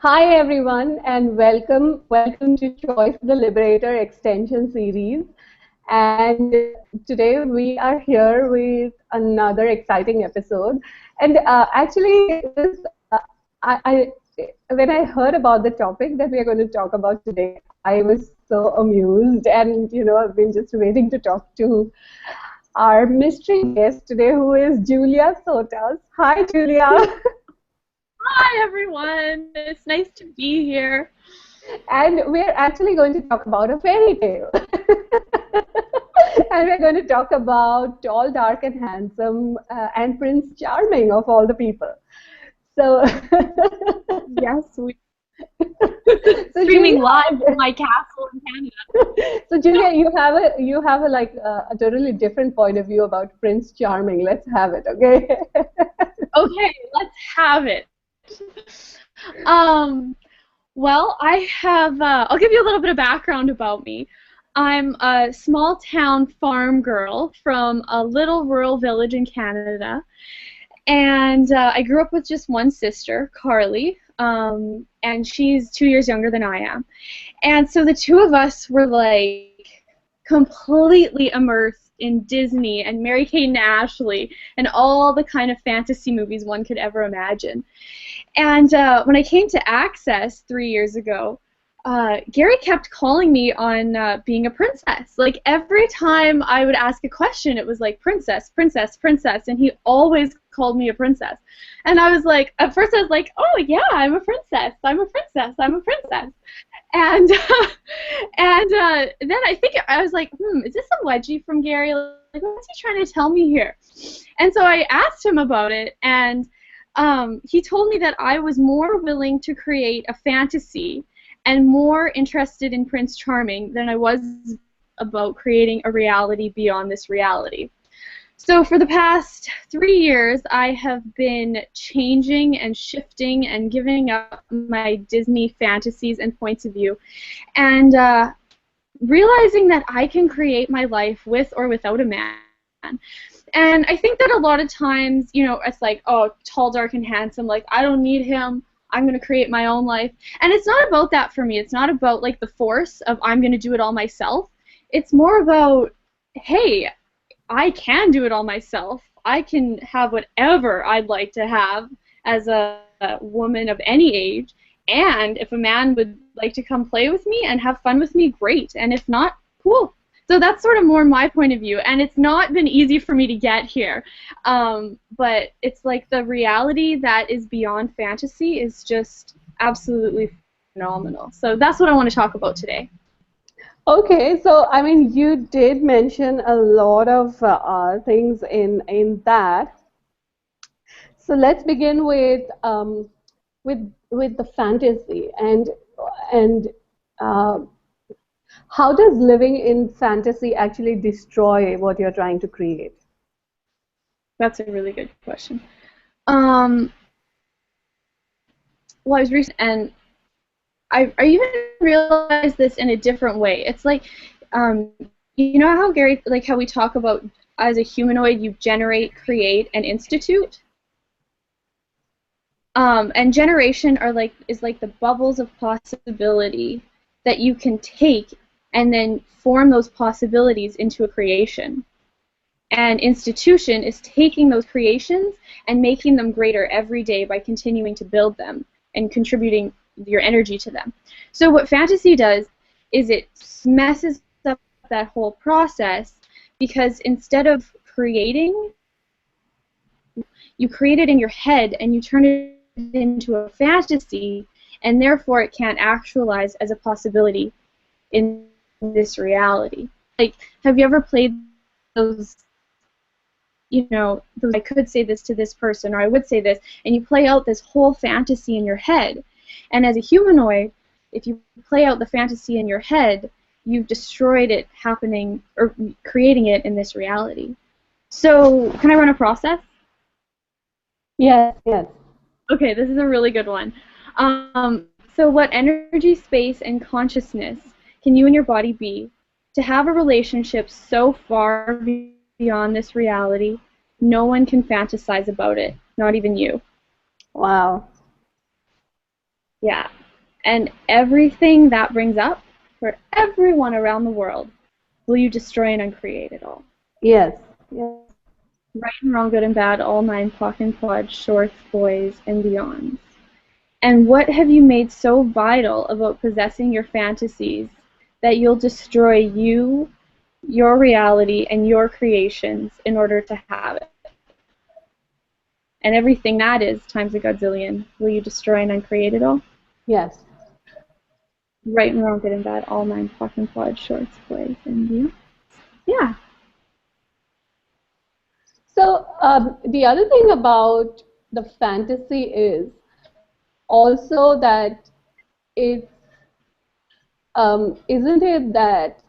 Hi everyone and welcome to Choice the Liberator extension series. And today we are here with another exciting episode. And actually, I when I heard about the topic that we are going to talk about today, I was so amused, and I've been just waiting to talk to our mystery guest today, who is Julia Sotas. Hi, Julia. Hi everyone, it's nice to be here. And we're actually going to talk about a fairy tale. And we're going to talk about tall, dark, and handsome, and Prince Charming of all the people. So, Yes, we so streaming live Julia, from my castle in Canada. so Julia, you have a like a totally different point of view about Prince Charming. Let's have it, okay? Okay, let's have it. Um, well, I'll give you a little bit of background about me. I'm a small town farm girl from a little rural village in Canada, and I grew up with just one sister, Carly, and she's 2 years younger than I am. And so the two of us were like completely immersed in Disney and Mary-Kate and Ashley and all the kind of fantasy movies one could ever imagine. And when I came to Access 3 years ago, Gary kept calling me on being a princess. Like every time I would ask a question, it was like princess, princess, princess, and he always called me a princess. And I was like, at first I was like, oh yeah, I'm a princess, I'm a princess, I'm a princess. And then I think I was like, is this a wedgie from Gary? Like, what's he trying to tell me here? And so I asked him about it, and he told me that I was more willing to create a fantasy and more interested in Prince Charming than I was about creating a reality beyond this reality. So for the past 3 years, I have been changing and shifting and giving up my Disney fantasies and points of view, and realizing that I can create my life with or without a man. And I think that a lot of times, it's like, oh, tall, dark, and handsome, like, I don't need him, I'm going to create my own life. And it's not about that for me. It's not about, like, the force of I'm going to do it all myself. It's more about, hey, I can do it all myself. I can have whatever I'd like to have as a woman of any age. And if a man would like to come play with me and have fun with me, great. And if not, cool. So that's sort of more my point of view, and it's not been easy for me to get here, but it's like the reality that is beyond fantasy is just absolutely phenomenal. So that's what I want to talk about today. Okay, so I mean, you did mention a lot of things in that. So let's begin with the fantasy and uh, how does living in fantasy actually destroy what you're trying to create? That's a really good question. Um, well, I was recent, and I even realized this in a different way. It's like, you know how Gary, like how we talk about as a humanoid, you generate, create, and institute. And generation is like the bubbles of possibility that you can take and then form those possibilities into a creation. And institution is taking those creations and making them greater every day by continuing to build them and contributing your energy to them. So what fantasy does is it messes up that whole process, because instead of creating, you create it in your head and you turn it into a fantasy, and therefore it can't actualize as a possibility in this reality. Like, have you ever played those, those I could say this to this person, or I would say this, and you play out this whole fantasy in your head. And as a humanoid, if you play out the fantasy in your head, you've destroyed it happening or creating it in this reality. So, can I run a process? Yes, yes. Okay, this is a really good one. So what energy, space, and consciousness can you and your body be to have a relationship so far beyond this reality, no one can fantasize about it, not even you? Wow. Yeah. And everything that brings up for everyone around the world, will you destroy and uncreate it all? Yes. Yes. Right and wrong, good and bad, all nine, POC and POD, shorts, boys, and beyonds. And what have you made so vital about possessing your fantasies that you'll destroy you, your reality, and your creations in order to have it? And everything that is times a godzillion, will you destroy and uncreate it all? Yes. Right and wrong, good and bad, all nine, POC and POD, shorts, boys, and beyonds. Yeah. So the other thing about the fantasy is also that it's isn't it that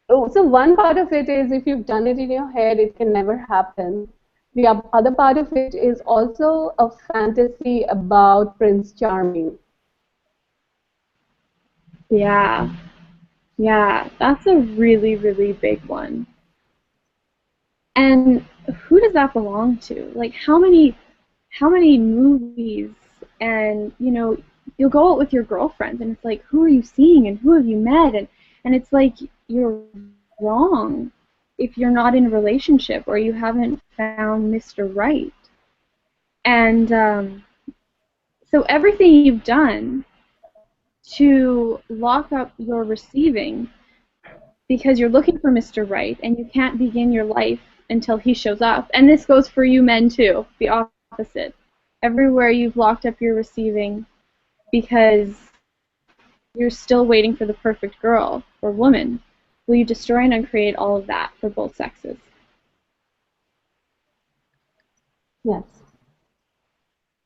oh, so one part of it is if you've done it in your head, it can never happen. The other part of it is also a fantasy about Prince Charming. Yeah. Yeah. That's a really, really big one. And who does that belong to? Like how many movies and you'll go out with your girlfriends and it's like who are you seeing and who have you met and it's like you're wrong if you're not in a relationship or you haven't found Mr. Right. And so everything you've done to lock up your receiving because you're looking for Mr. Right and you can't begin your life until he shows up. And this goes for you men too, the opposite. Everywhere you've locked up your receiving because you're still waiting for the perfect girl or woman. Will you destroy and uncreate all of that for both sexes? Yes.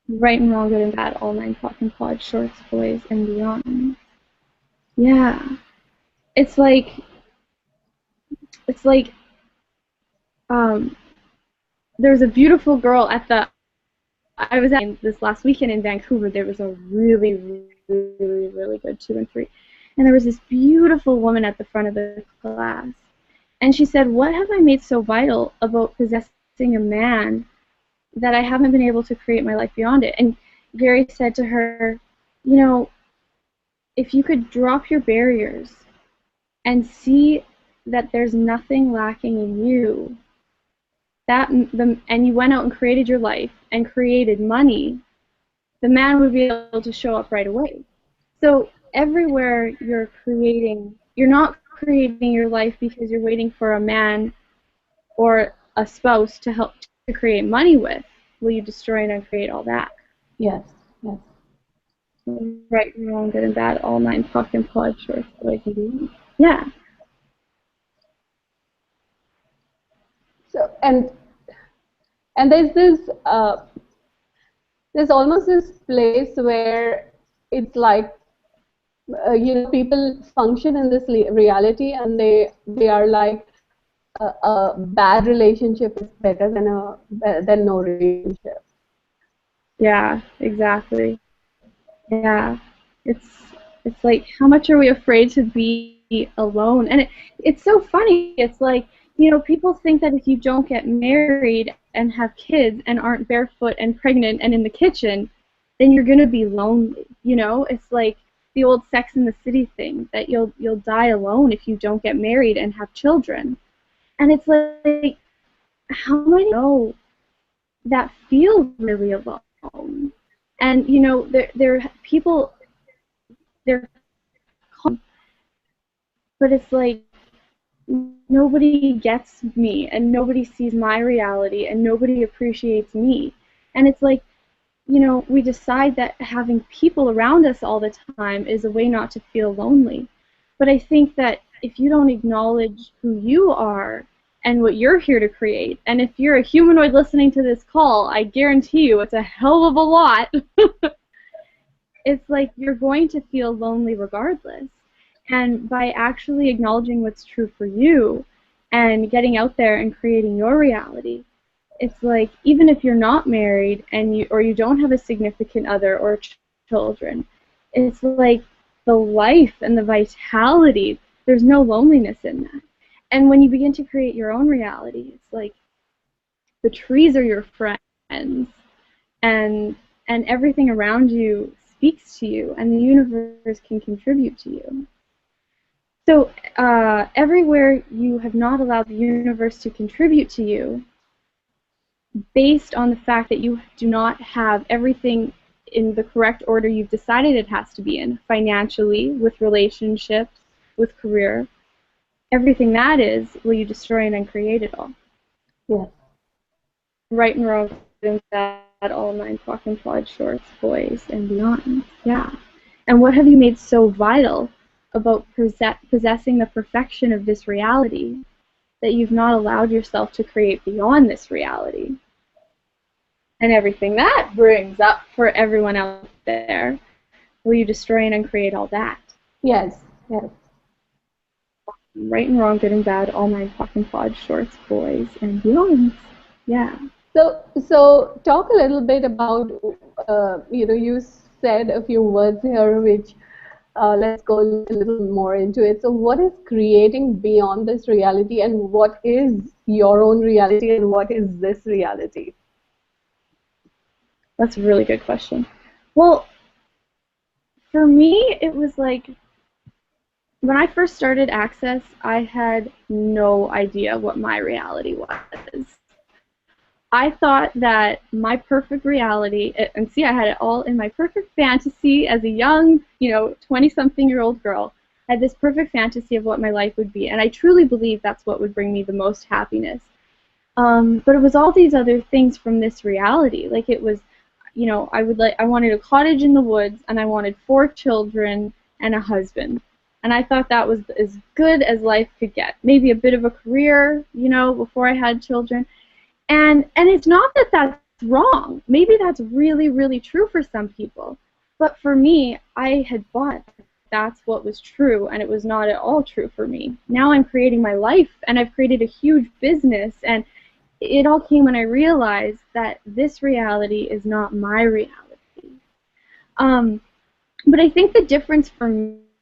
Right and wrong, good and bad, all nine, POC and POD, shorts, boys, and beyond. Yeah. It's like um, there's a beautiful girl at the I was at this last weekend in Vancouver. There was a really, really, really good 2 and 3. And there was this beautiful woman at the front of the class. And she said, what have I made so vital about possessing a man that I haven't been able to create my life beyond it? And Gary said to her, if you could drop your barriers and see that there's nothing lacking in you, and you went out and created your life and created money, the man would be able to show up right away. So everywhere you're not creating your life because you're waiting for a man or a spouse to help to create money with. Will you destroy and uncreate all that? Yes. Yes. Right, wrong, good and bad, all nine, POC and POD, shorts, boys, and beyond. Yeah. So and there's almost this place where it's like people function in this reality and they are like a bad relationship is better than no relationship. Yeah, exactly. Yeah. It's it's like how much are we afraid to be alone? And it's so funny. It's like, people think that if you don't get married and have kids and aren't barefoot and pregnant and in the kitchen, then you're gonna be lonely. It's like the old Sex and the City thing that you'll die alone if you don't get married and have children. And it's like how many know that feel really alone? And there people they're calm, but it's like nobody gets me and nobody sees my reality and nobody appreciates me. And it's like, we decide that having people around us all the time is a way not to feel lonely. But I think that if you don't acknowledge who you are and what you're here to create, and if you're a humanoid listening to this call, I guarantee you it's a hell of a lot. It's like you're going to feel lonely regardless. And by actually acknowledging what's true for you and getting out there and creating your reality, it's like even if you're not married and you don't have a significant other or children, it's like the life and the vitality, there's no loneliness in that. And when you begin to create your own reality, it's like the trees are your friends and and everything around you speaks to you, and the universe can contribute to you. So everywhere you have not allowed the universe to contribute to you, based on the fact that you do not have everything in the correct order you've decided it has to be in, financially, with relationships, with career, everything that is, will you destroy and uncreate it all? Yes. Right and wrong, good and bad, all nine fucking flawed shorts, boys and beyond. Yeah. And what have you made so vital about possessing the perfection of this reality that you've not allowed yourself to create beyond this reality? And everything that brings up for everyone out there, will you destroy and uncreate all that? Yes. Yes. Right and wrong, good and bad, all nine fucking flawed shorts, boys and beyond. Yeah. So talk a little bit about, you said a few words here, which let's go a little more into it. So what is creating beyond this reality, and what is your own reality, and what is this reality? That's a really good question. Well, for me, it was like, when I first started Access, I had no idea what my reality was. I thought that my perfect reality, and see, I had it all in my perfect fantasy as a young, 20-something-year-old girl. I had this perfect fantasy of what my life would be, and I truly believe that's what would bring me the most happiness. But it was all these other things from this reality. Like, it was, I wanted a cottage in the woods, and I wanted 4 children and a husband. And I thought that was as good as life could get. Maybe a bit of a career, before I had children. And it's not that that's wrong. Maybe that's really, really true for some people. But for me, I had thought that's what was true, and it was not at all true for me. Now I'm creating my life, and I've created a huge business, and it all came when I realized that this reality is not my reality. But I think the difference for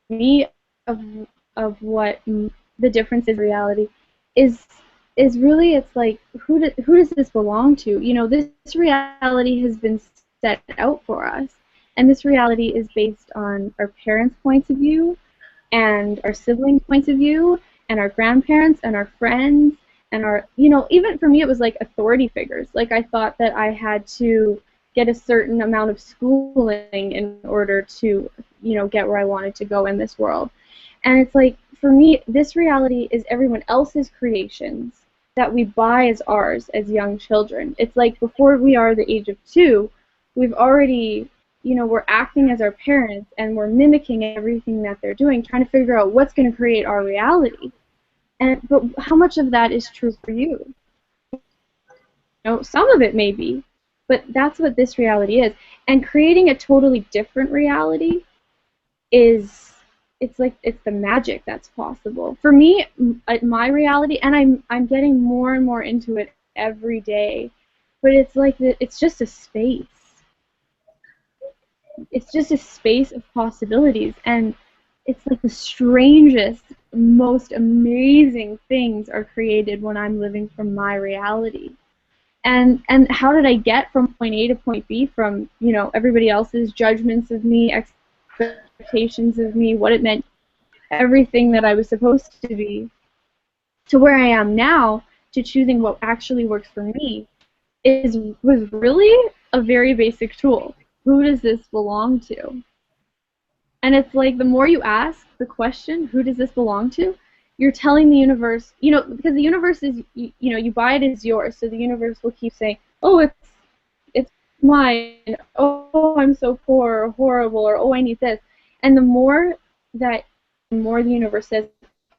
me of what the difference is in reality is really, it's like, who does this belong to? This reality has been set out for us, and this reality is based on our parents' points of view, and our siblings' points of view, and our grandparents, and our friends, and our, even for me, it was like authority figures. Like, I thought that I had to get a certain amount of schooling in order to, get where I wanted to go in this world. And it's like, for me, this reality is everyone else's creations that we buy as ours as young children. It's like, before we are the age of 2, we've already, we're acting as our parents, and we're mimicking everything that they're doing, trying to figure out what's going to create our reality. But how much of that is true for you? Some of it may be, but that's what this reality is. And creating a totally different reality it's the magic that's possible. For me, my reality, and I'm getting more and more into it every day, but it's like it's just a space. It's just a space of possibilities, and it's like the strangest, most amazing things are created when I'm living from my reality. And how did I get from point A to point B, from everybody else's judgments of me, expectations of me, what it meant, everything that I was supposed to be, to where I am now, to choosing what actually works for me, was really a very basic tool. Who does this belong to? And it's like, the more you ask the question, who does this belong to, you're telling the universe, because the universe is, you buy it as yours, so the universe will keep saying, oh, it's mine, oh, I'm so poor or horrible, or oh, I need this. And the more the universe says,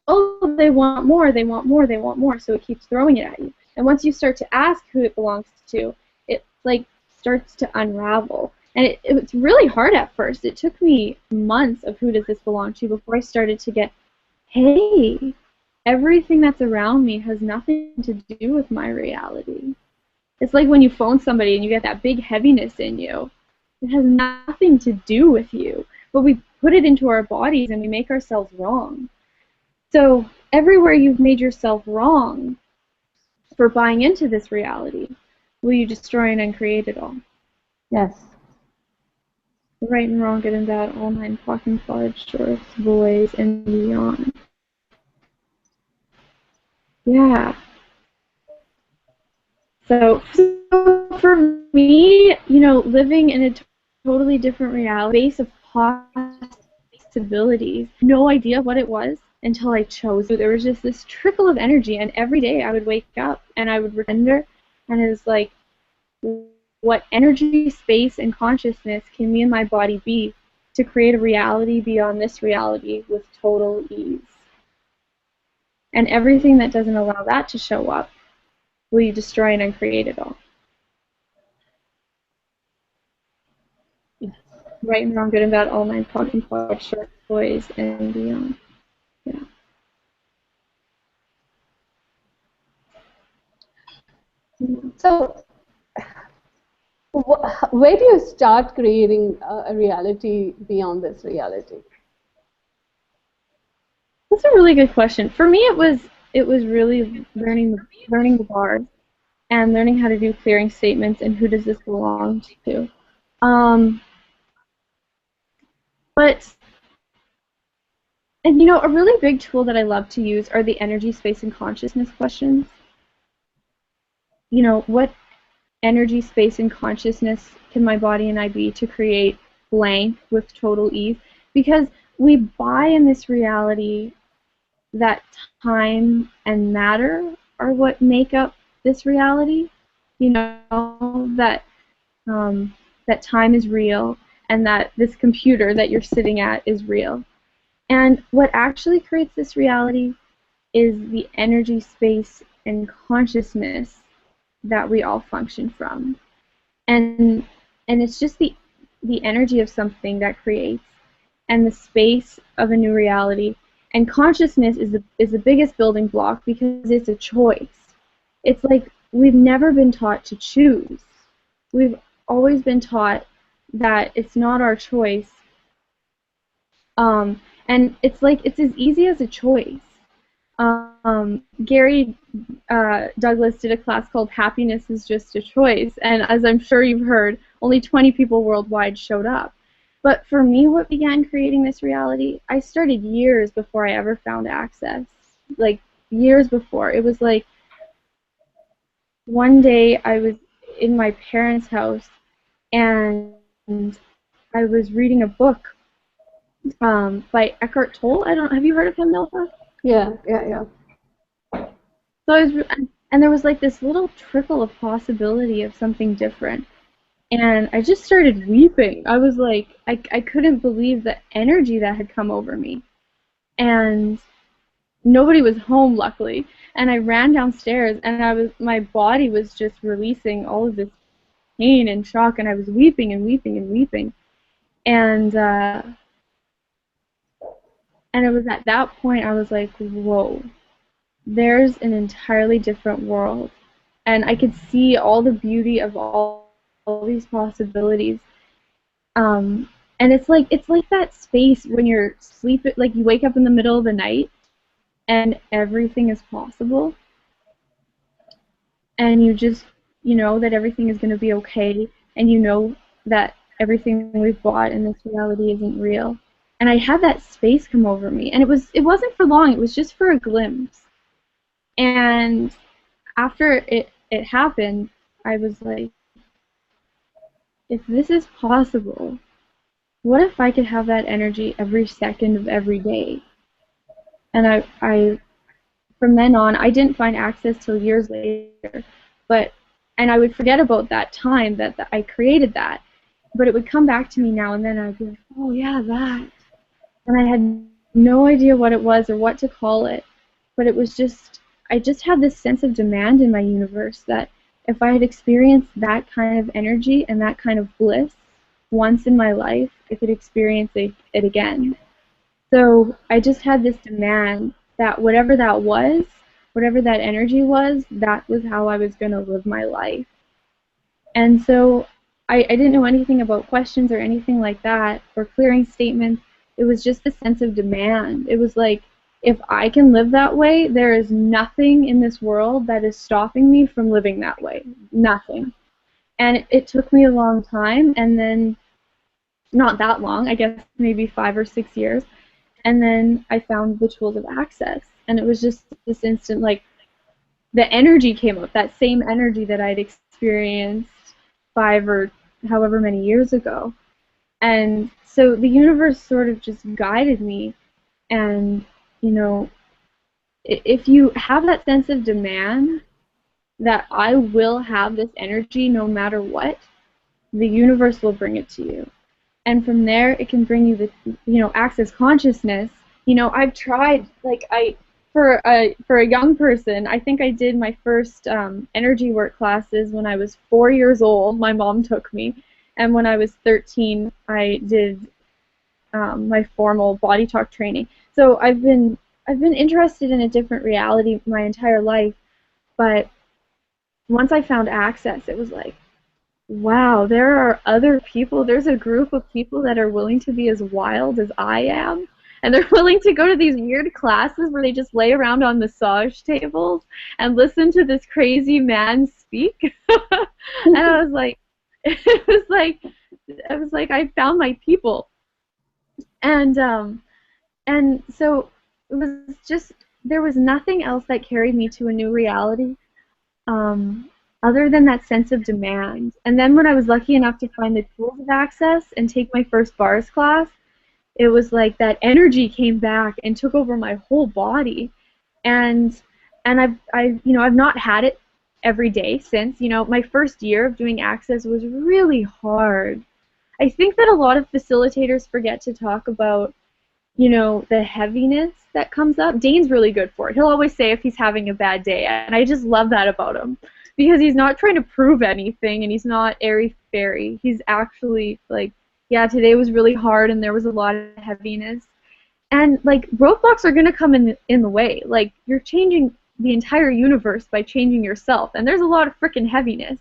oh, they want more, they want more, they want more, so it keeps throwing it at you. And once you start to ask who it belongs to, it like starts to unravel. And it's really hard at first. It took me months of who does this belong to before I started to get, hey, everything that's around me has nothing to do with my reality. It's like when you phone somebody and you get that big heaviness in you. It has nothing to do with you, but we put it into our bodies and we make ourselves wrong. So everywhere you've made yourself wrong for buying into this reality, will you destroy and uncreate it all? Yes. Right and wrong, good and bad, all nine, talking, large, shorts, boys, and beyond. Yeah. So for me, living in a totally different reality, space of possibilities, no idea what it was until I chose. So there was just this trickle of energy, and every day I would wake up and I would surrender, and it was like, what energy, space, and consciousness can me and my body be to create a reality beyond this reality with total ease? And everything that doesn't allow that to show up, will you destroy and uncreate it all? Right and wrong, good and bad, all nine, talking, forward, short, boys, and beyond. Yeah. So, where do you start creating a reality beyond this reality? That's a really good question. For me, it was really learning the bars and learning how to do clearing statements and who does this belong to. Um, but and a really big tool that I love to use are the energy, space, and consciousness questions. What energy, space, and consciousness can my body and I be to create blank with total ease? Because we buy in this reality that time and matter are what make up this reality. That that time is real and that this computer that you're sitting at is real. And what actually creates this reality is the energy, space, and consciousness that we all function from. And it's just the energy of something that creates, and the space of a new reality. And consciousness is the biggest building block because it's a choice. It's like we've never been taught to choose. We've always been taught that it's not our choice. And it's like it's as easy as a choice. Gary Douglas did a class called Happiness is Just a Choice, and as I'm sure you've heard, only 20 people worldwide showed up. But for me, what began creating this reality, I started years before I ever found access. Like, years before. It was like, one day I was in my parents' house, and I was reading a book by Eckhart Tolle. Have you heard of him, Milka? Yeah, yeah, yeah. So and there was like this little trickle of possibility of something different. And I just started weeping. I was like, I couldn't believe the energy that had come over me. And nobody was home, luckily. And I ran downstairs, and my body was just releasing all of this pain and shock, and I was weeping and weeping and weeping. And it was at that point I was like, whoa, there's an entirely different world. And I could see all the beauty of all these possibilities. And it's like that space when you're sleeping, like you wake up in the middle of the night and everything is possible, and you know that everything is going to be okay, and you know that everything we've bought in this reality isn't real. And I had that space come over me, and it wasn't for long. It was just for a glimpse. And after it happened, I was like, if this is possible, what if I could have that energy every second of every day? And I from then on, I didn't find access till years later, and I would forget about that time that I created that, but it would come back to me now and then. I'd be like, oh yeah, that, and I had no idea what it was or what to call it, but it was I just had this sense of demand in my universe that if I had experienced that kind of energy and that kind of bliss once in my life, I could experience it again. So I just had this demand that whatever that energy was, that was how I was going to live my life. And so I didn't know anything about questions or anything like that, or clearing statements. It was just the sense of demand. It was like, if I can live that way, there is nothing in this world that is stopping me from living that way. Nothing. And it took me a long time, and then not that long, I guess maybe 5 or 6 years. And then I found the tools of access, and it was just this instant, like, the energy came up, that same energy that I'd experienced 5 or however many years ago. And so the universe sort of just guided me. And, you know, if you have that sense of demand that I will have this energy no matter what, the universe will bring it to you. And from there, it can bring you the, access consciousness. I've tried, like, for a young person, I think I did my first energy work classes when I was 4 years old. My mom took me, and when I was 13, I did my formal body talk training. So I've been interested in a different reality my entire life, but once I found access, it was like, wow, there are other people. There's a group of people that are willing to be as wild as I am. And they're willing to go to these weird classes where they just lay around on massage tables and listen to this crazy man speak. And I was like, it was like, I found my people. And so it was just, there was nothing else that carried me to a new reality. Other than that sense of demand. And then when I was lucky enough to find the tools of access and take my first bars class, it was like that energy came back and took over my whole body. And I've not had it every day since. My first year of doing access was really hard. I think that a lot of facilitators forget to talk about, the heaviness that comes up. Dane's really good for it. He'll always say if he's having a bad day, and I just love that about him. Because he's not trying to prove anything, and he's not airy-fairy. He's actually like, yeah, today was really hard, and there was a lot of heaviness. And, like, roadblocks are going to come in the way. Like, you're changing the entire universe by changing yourself, and there's a lot of freaking heaviness.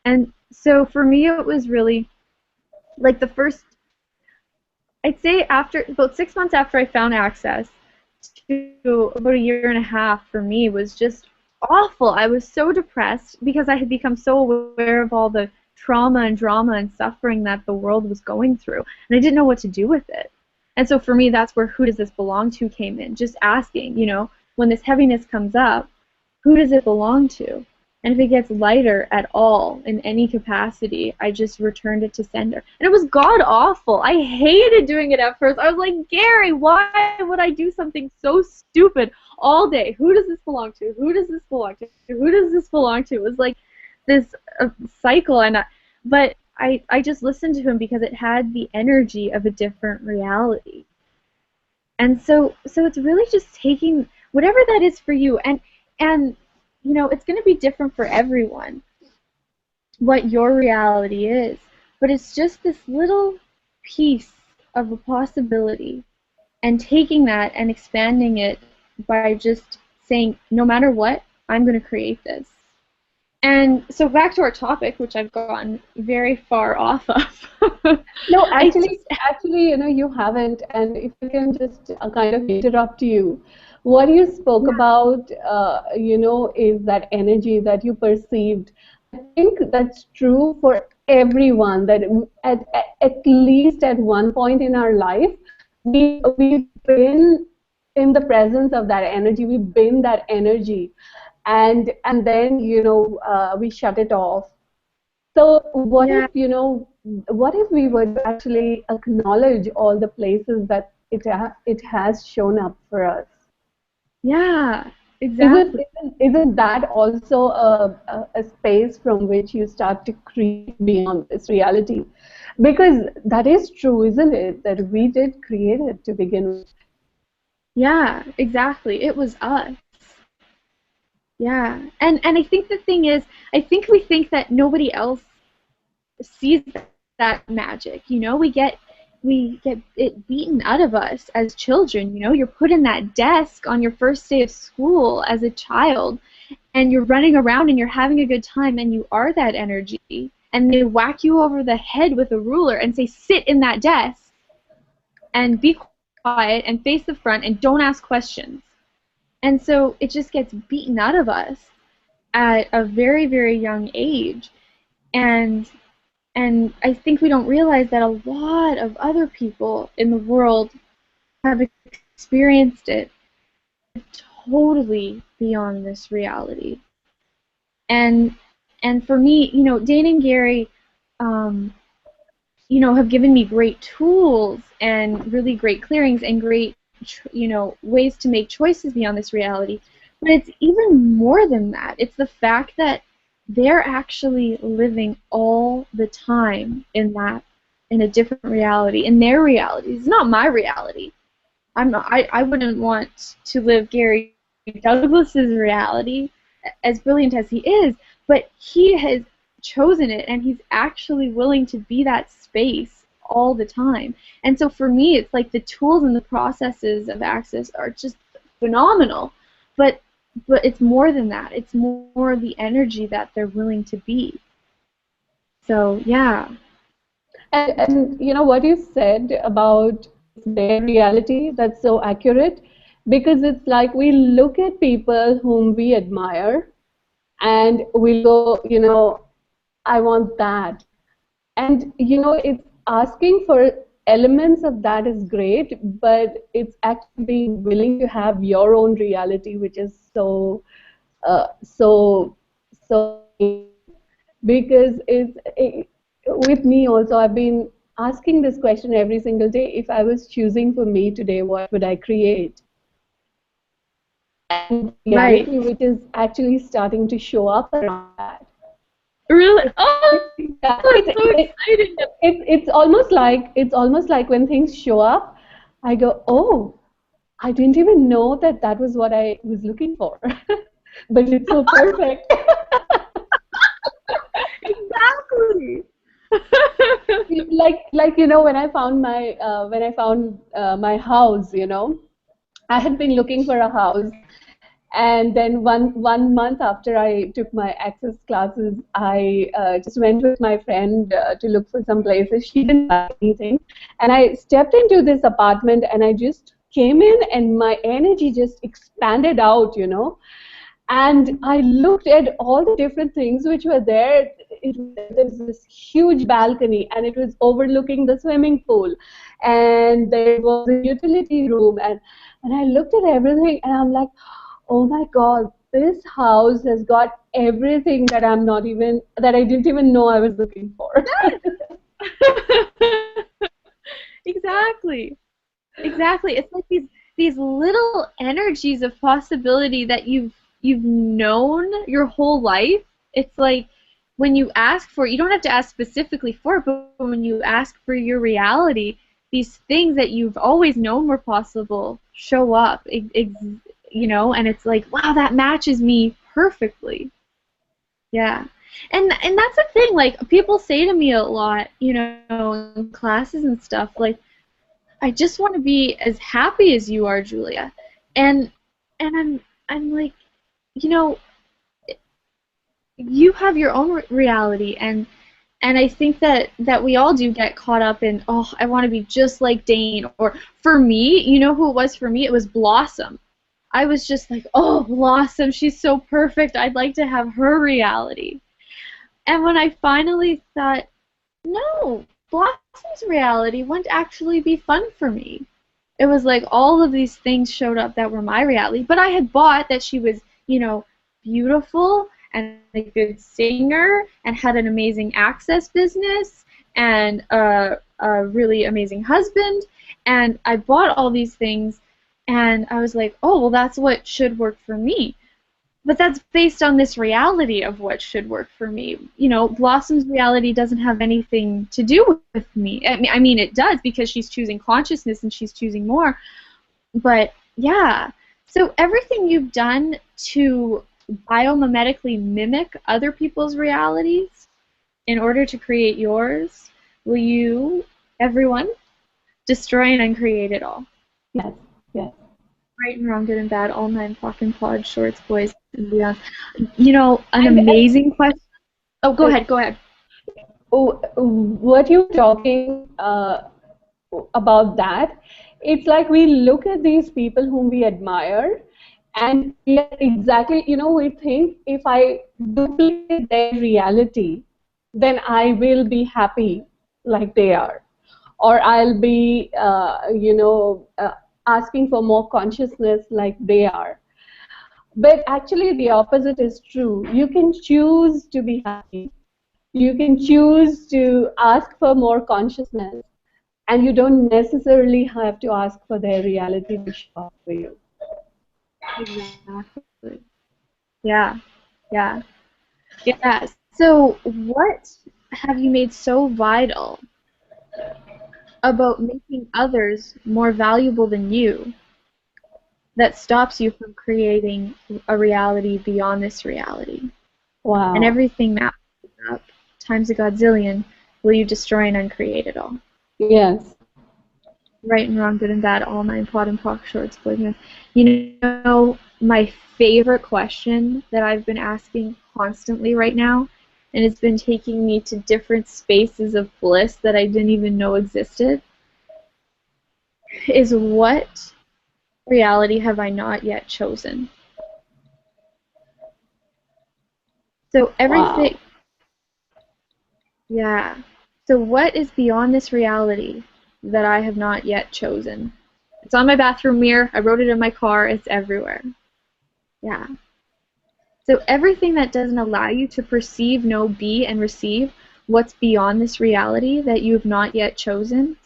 And so for me, it was really, like, the first, I'd say after, about 6 months after I found access, to about a year and a half for me was just awful. I was so depressed because I had become so aware of all the trauma and drama and suffering that the world was going through, and I didn't know what to do with it. And so for me, that's where who does this belong to came in. Just asking, when this heaviness comes up, who does it belong to? And if it gets lighter at all in any capacity, I just returned it to sender. And it was god awful. I hated doing it at first. I was like, Gary, why would I do something so stupid all day? Who does this belong to? Who does this belong to? Who does this belong to? It was like this cycle. But I just listened to him because it had the energy of a different reality. And so it's really just taking whatever that is for you, and it's going to be different for everyone what your reality is, but it's just this little piece of a possibility, and taking that and expanding it by just saying, no matter what, I'm going to create this. And so back to our topic, which I've gone very far off of. No, actually, you haven't. And if I can just kind of interrupt you, what you spoke about, is that energy that you perceived. I think that's true for everyone, that at least at one point in our life, we've been in the presence of that energy, we've been that energy. And then we shut it off. So what Yeah. if we were to actually acknowledge all the places that it has shown up for us? Yeah, exactly. Isn't that also a space from which you start to create beyond this reality? Because that is true, isn't it? That we did create it to begin with. Yeah, exactly. It was us. Yeah. And I think the thing is, I think we think that nobody else sees that magic. We get it beaten out of us as children. You're put in that desk on your first day of school as a child, and you're running around and you're having a good time, and you are that energy, and they whack you over the head with a ruler and say, sit in that desk and be quiet and face the front and don't ask questions. And so it just gets beaten out of us at a very, very young age. And And I think we don't realize that a lot of other people in the world have experienced it totally beyond this reality. And for me, Dane and Gary, um, have given me great tools and really great clearings and great, ways to make choices beyond this reality. But it's even more than that. It's the fact that they're actually living all the time in a different reality, in their reality. It's not my reality. I wouldn't want to live Gary Douglas's reality, as brilliant as he is, but he has chosen it, and he's actually willing to be that space all the time. And so for me, it's like the tools and the processes of Access are just phenomenal, but it's more than that. It's more the energy that they're willing to be. So yeah. And you know what you said about their reality, that's so accurate, because it's like we look at people whom we admire and we go, I want that. And it's asking for elements of that is great, but it's actually being willing to have your own reality, which is so because with me also, I've been asking this question every single day. If I was choosing for me today, what would I create? And Right. reality, which is actually starting to show up around that. Really? Oh, Yeah, it's so exciting. it's almost like when things show up, I go, oh, I didn't even know that that was what I was looking for, but it's so perfect. Exactly. Like when I found my house, I had been looking for a house, and then one month after I took my access classes, I just went with my friend to look for some places. She didn't like anything, and I stepped into this apartment, and I just came in, and my energy just expanded out, and I looked at all the different things which were there. There was this huge balcony, and it was overlooking the swimming pool, and there was a utility room, and I looked at everything, and I'm like, oh my God, this house has got everything that I didn't even know I was looking for. Exactly. Exactly. It's like these little energies of possibility that you've known your whole life. It's like when you ask for it, you don't have to ask specifically for it, but when you ask for your reality, these things that you've always known were possible show up. And it's like, wow, that matches me perfectly. Yeah. And that's the thing, like people say to me a lot, in classes and stuff, like, I just want to be as happy as you are, Julia. And I'm like, you know, you have your own reality, and I think that we all do get caught up in, oh, I want to be just like Dane. Or for me, you know who it was for me? It was Blossom. I was just like, oh, Blossom, she's so perfect. I'd like to have her reality. And when I finally thought, no, Blossom's reality wouldn't actually be fun for me. It was like all of these things showed up that were my reality, but I had bought that she was, beautiful and a good singer and had an amazing access business and a really amazing husband, and I bought all these things, and I was like, oh, well, that's what should work for me. But that's based on this reality of what should work for me. Blossom's reality doesn't have anything to do with me. I mean, it does because she's choosing consciousness and she's choosing more. But yeah, so everything you've done to biomimetically mimic other people's realities in order to create yours, will you, everyone, destroy and uncreate it all? Yes, yes. Right and wrong, good and bad, all nine fucking pod shorts, boys and beyond. An And amazing question. Oh, go ahead, go ahead. what you're talking about that, it's like we look at these people whom we admire, and we are exactly, we think if I duplicate their reality, then I will be happy like they are, or I'll be, asking for more consciousness like they are. But actually, the opposite is true. You can choose to be happy. You can choose to ask for more consciousness, and you don't necessarily have to ask for their reality to show up for you. Exactly. Yeah. Yeah. Yeah. So, what have you made so vital about making others more valuable than you that stops you from creating a reality beyond this reality? And Wow. everything maps up times a godzillion, will you destroy and uncreate it all? Yes. Right and wrong, good and bad, all nine, pot and pock, shorts, boys and girls. You know, my favorite question that I've been asking constantly right now, and it's been taking me to different spaces of bliss that I didn't even know existed, is what reality have I not yet chosen? So Wow. everything, yeah. So what is beyond this reality that I have not yet chosen? It's on my bathroom mirror. I wrote it in my car. It's everywhere. Yeah. So everything that doesn't allow you to perceive, know, be, and receive what's beyond this reality that you have not yet chosen,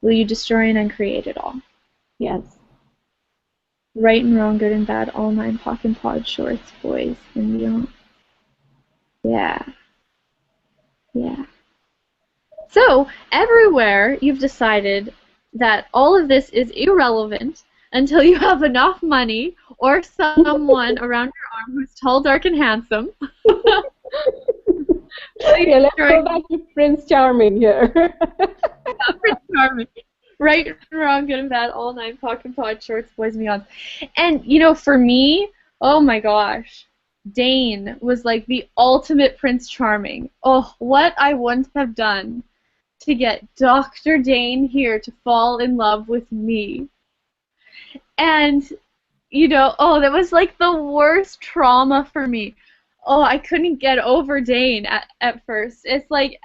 will you destroy and uncreate it all? Yes. Right and wrong, good and bad, all nine, pock and pod, shorts, boys, and beyond. Yeah. Yeah. So, everywhere you've decided that all of this is irrelevant until you have enough money or someone around your arm who's tall, dark, and handsome. Yeah, let's go back to Prince Charming here. Prince Charming. Right, wrong, good and bad, all nine, pock and pod, shorts, boys, and beyond. And, you know, for me, oh my gosh, Dane was like the ultimate Prince Charming. Oh, what I once have done to get Dr. Dane here to fall in love with me. And, you know, oh, that was like the worst trauma for me. Oh, I couldn't get over Dane at first. It's like,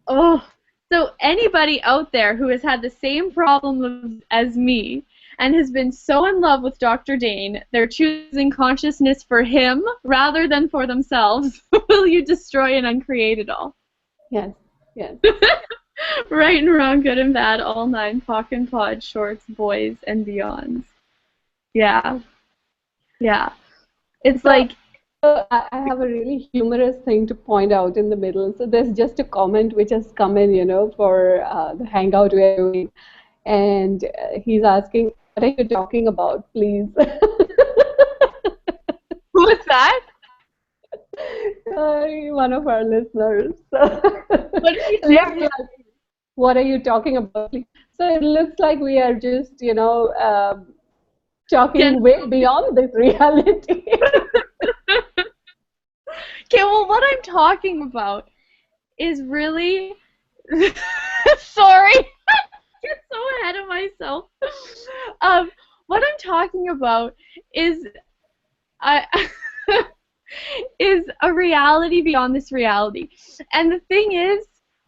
oh, so anybody out there who has had the same problem as me and has been so in love with Dr. Dane, they're choosing consciousness for him rather than for themselves. Will you destroy and uncreate it all? Yes. Yes. Right and wrong, good and bad, all nine, pock and pod, shorts, boys, and beyonds. Yeah, yeah. It's So, like, I have a really humorous thing to point out in the middle. So there's just a comment which has come in, for the hangout we're doing, and he's asking, "What are you talking about, please?" what's that? One of our listeners. What did he Looks say? like, what are you talking about, please? So it looks like we are just, Jen. talking way beyond this reality. Okay, well, what I'm talking about is really. Sorry, I get so ahead of myself. What I'm talking about is I is a reality beyond this reality, and the thing is,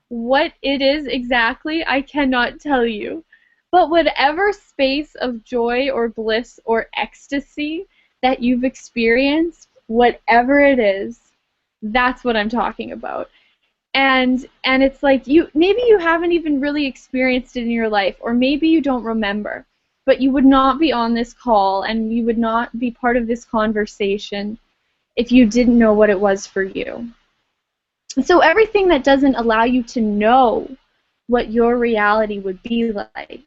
what it is exactly, I cannot tell you. But whatever space of joy or bliss or ecstasy that you've experienced, whatever it is, that's what I'm talking about. And it's like maybe you haven't even really experienced it in your life, or maybe you don't remember, but you would not be on this call and you would not be part of this conversation if you didn't know what it was for you. So everything that doesn't allow you to know what your reality would be like,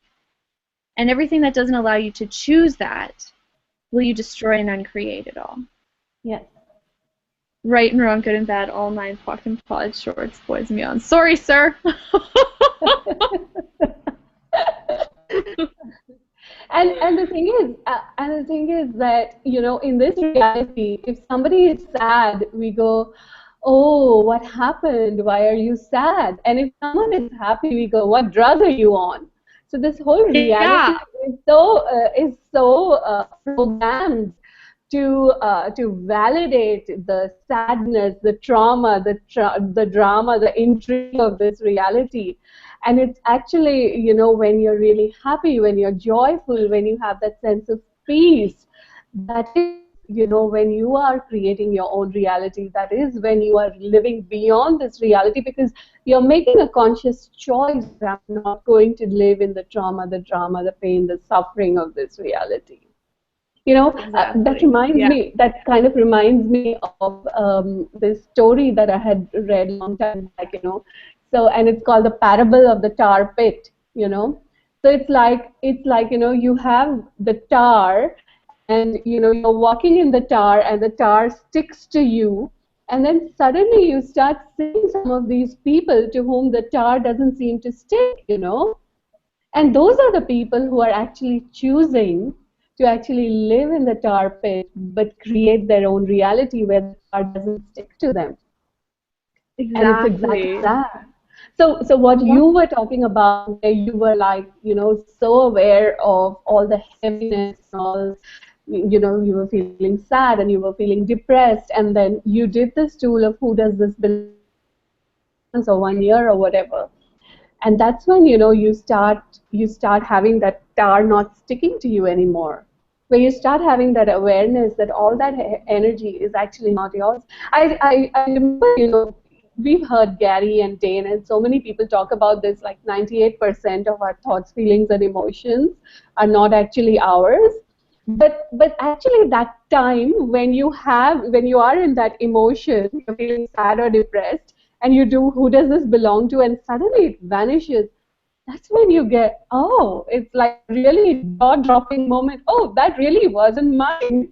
and everything that doesn't allow you to choose that, will you destroy and uncreate it all? Yes. Right and wrong, good and bad, all nine, pock and pod, shorts, boys and beyond. Sorry, sir. And the thing is that, in this reality, if somebody is sad, we go, "Oh, what happened? Why are you sad?" And if someone is happy, we go, "What drug are you on?" So this whole Yeah. reality is so programmed to validate the sadness, the trauma, the drama, the intrigue of this reality. And it's actually, you know, when you're really happy, when you're joyful, when you have that sense of peace, that is, you know, when you are creating your own reality. That is when you are living beyond this reality, because you're making a conscious choice that I'm not going to live in the trauma, the drama, the pain, the suffering of this reality. You know, Exactly. Yeah. that kind of reminds me of this story that I had read a long time back, you know. So, and it's called the parable of the tar pit, you know. So it's like, you know, you have the tar, and, you know, you're walking in the tar, and the tar sticks to you. And then suddenly you start seeing some of these people to whom the tar doesn't seem to stick, you know. And those are the people who are actually choosing to actually live in the tar pit but create their own reality where the tar doesn't stick to them. And it's exactly Exactly. that. So what you were talking about, where you were like, you know, so aware of all the heaviness and all, you know, you were feeling sad and you were feeling depressed, and then you did this tool of who does this belong to for 6 months or 1 year or whatever. And that's when, you know, you start having that tar not sticking to you anymore, where you start having that awareness that all that energy is actually not yours. I remember, you know, we've heard Gary and Dane and so many people talk about this, like 98% of our thoughts, feelings, and emotions are not actually ours. But actually, that time when you are in that emotion, you're feeling sad or depressed, and you do who does this belong to, and suddenly it vanishes. That's when you get, oh, it's like a really jaw-dropping moment. Oh, that really wasn't mine.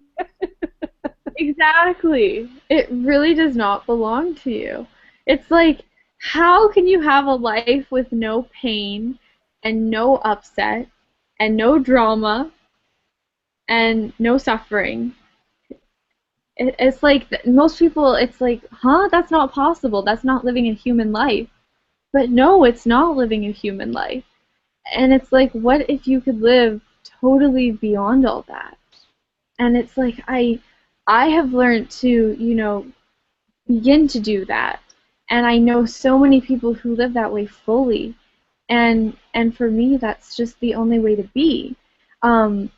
Exactly. It really does not belong to you. It's like, how can you have a life with no pain and no upset and no drama and no suffering? It's like most people, it's like, huh, that's not possible. That's not living a human life. But no, it's not living a human life. And it's like, what if you could live totally beyond all that? And it's like, I have learned to, begin to do that. And I know so many people who live that way fully. And for me, that's just the only way to be. Um,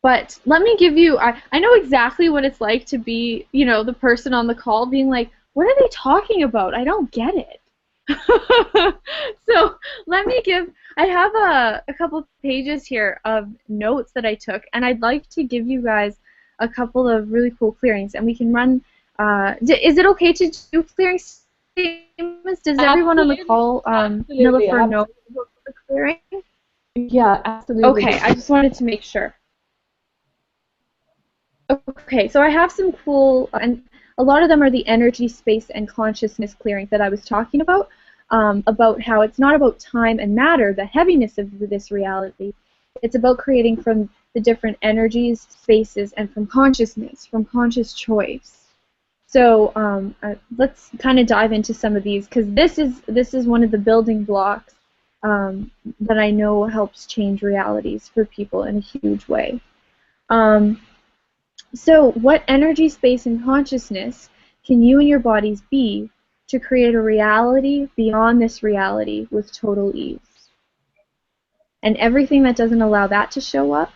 but let me give you, I know exactly what it's like to be, the person on the call being like, what are they talking about? I don't get it. So let me I have a couple pages here of notes that I took, and I'd like to give you guys a couple of really cool clearings, and we can run. Is it okay to do clearing statements? Does everyone on the Absolutely, call, absolutely, Nilofer, know absolutely. about the clearing? Yeah, absolutely. Okay, I just wanted to make sure. Okay, so I have some cool, and a lot of them are the energy, space, and consciousness clearings that I was talking about how it's not about time and matter, the heaviness of this reality. It's about creating from the different energies, spaces, and from consciousness, from conscious choice. So let's kind of dive into some of these, because this is one of the building blocks that I know helps change realities for people in a huge way. Um, so, what energy, space, and consciousness can you and your bodies be to create a reality beyond this reality with total ease? And everything that doesn't allow that to show up,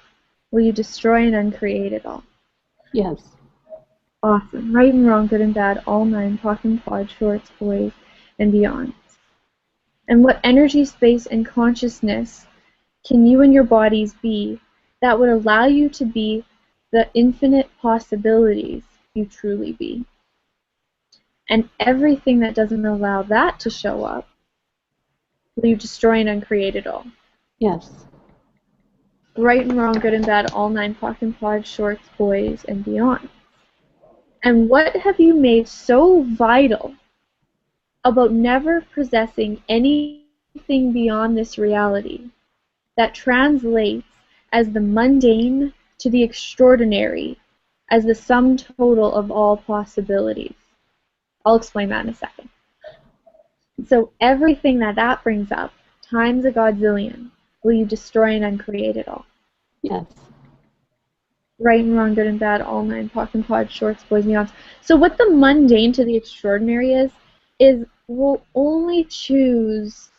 will you destroy and uncreate it all? Yes. Awesome. Right and wrong, good and bad, all nine, talking quad, shorts, boys, and beyond. And what energy, space, and consciousness can you and your bodies be that would allow you to be the infinite possibilities you truly be? And everything that doesn't allow that to show up, will you destroy and uncreate it all? Yes. Right and wrong, good and bad, all nine, POC and POD, shorts, boys, and beyond. And what have you made so vital about never possessing anything beyond this reality that translates as the mundane to the extraordinary, as the sum total of all possibilities? I'll explain that in a second. So everything that brings up, times a godzillion, will you destroy and uncreate it all? Yes. Right and wrong, good and bad, all nine, POC and pod, shorts, boys and beyonds. So what the mundane to the extraordinary is we'll only choose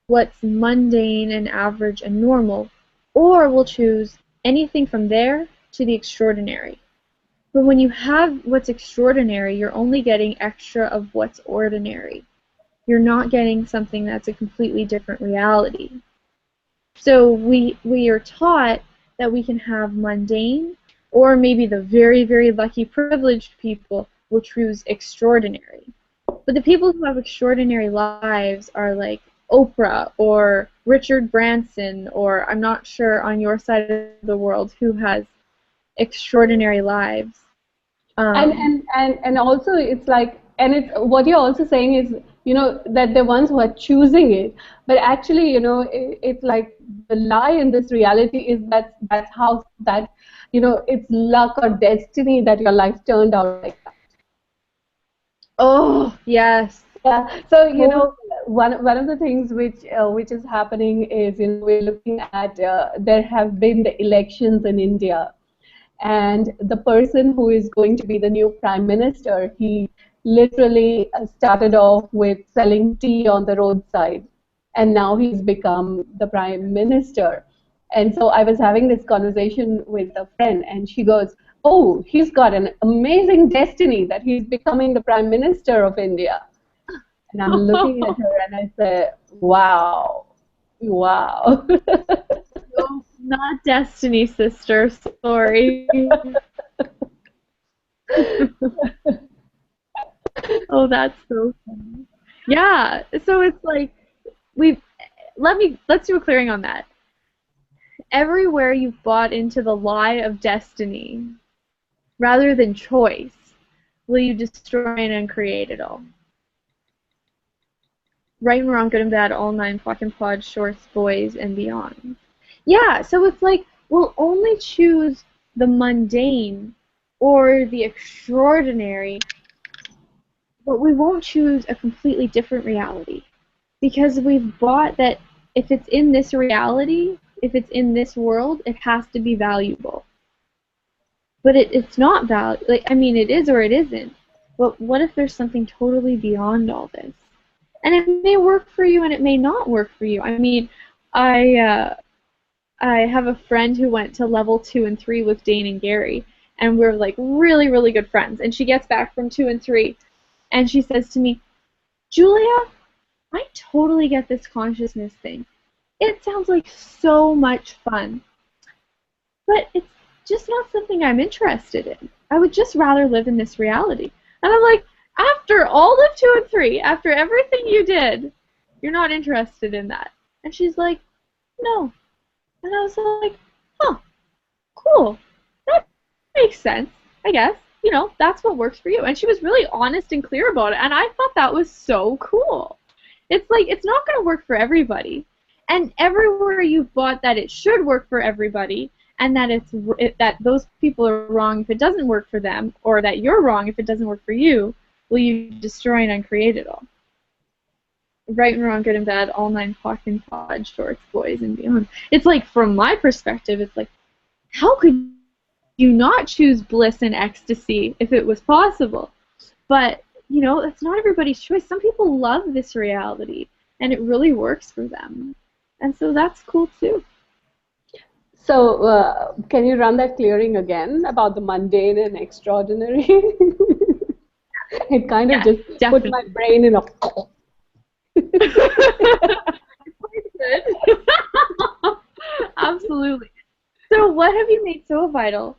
what's mundane and average and normal, or we'll choose anything from there to the extraordinary. But when you have what's extraordinary, you're only getting extra of what's ordinary. You're not getting something that's a completely different reality. So we are taught that we can have mundane, or maybe the very, very lucky privileged people will choose extraordinary. But the people who have extraordinary lives are like Oprah or Richard Branson, or I'm not sure on your side of the world who has extraordinary lives. And also it's like, and it's what you're also saying is, that the ones who are choosing it, but actually, it's like the lie in this reality is that that's how that, it's luck or destiny that your life turned out like that. Oh, yes. Yeah. So, one of the things which is happening is, we're looking at, there have been the elections in India, and the person who is going to be the new prime minister, he literally started off with selling tea on the roadside, and now he's become the prime minister. And so I was having this conversation with a friend, and she goes, "Oh, he's got an amazing destiny that he's becoming the prime minister of India." And I'm looking at her and I say, "Wow, wow." No, not destiny, sister. Sorry. Oh, that's so funny. Yeah, so it's like let's do a clearing on that. Everywhere you've bought into the lie of destiny, rather than choice, will you destroy and uncreate it all. Right and wrong, good and bad, all nine, POC and pod, shorts, boys, and beyond. Yeah, so it's like we'll only choose the mundane or the extraordinary, but we won't choose a completely different reality because we've bought that if it's in this reality, if it's in this world, it has to be valuable. But it's not valuable. Like, I mean, it is or it isn't. But what if there's something totally beyond all this? And it may work for you and it may not work for you. I mean, I have a friend who went to level 2 and 3 with Dane and Gary, and we're like really, really good friends. And she gets back from 2 and 3, and she says to me, "Julia, I totally get this consciousness thing. It sounds like so much fun, but it's just not something I'm interested in. I would just rather live in this reality." And I'm like, after all of 2 and 3, after everything you did, you're not interested in that. And she's like, "No." And I was like, "Huh, cool. That makes sense, I guess. That's what works for you." And she was really honest and clear about it, and I thought that was so cool. It's like, it's not going to work for everybody. And everywhere you've bought that it should work for everybody, and that that those people are wrong if it doesn't work for them, or that you're wrong if it doesn't work for you, will you destroy and uncreate it all. Right and wrong, good and bad, all nine, POC and pod, shorts, boys, and beyond. It's like, from my perspective, it's like, how could you not choose bliss and ecstasy if it was possible? But, it's not everybody's choice. Some people love this reality, and it really works for them. And so that's cool, too. So, can you run that clearing again about the mundane and extraordinary? It kind of just definitely. put my brain in a... Absolutely. So what have you made so vital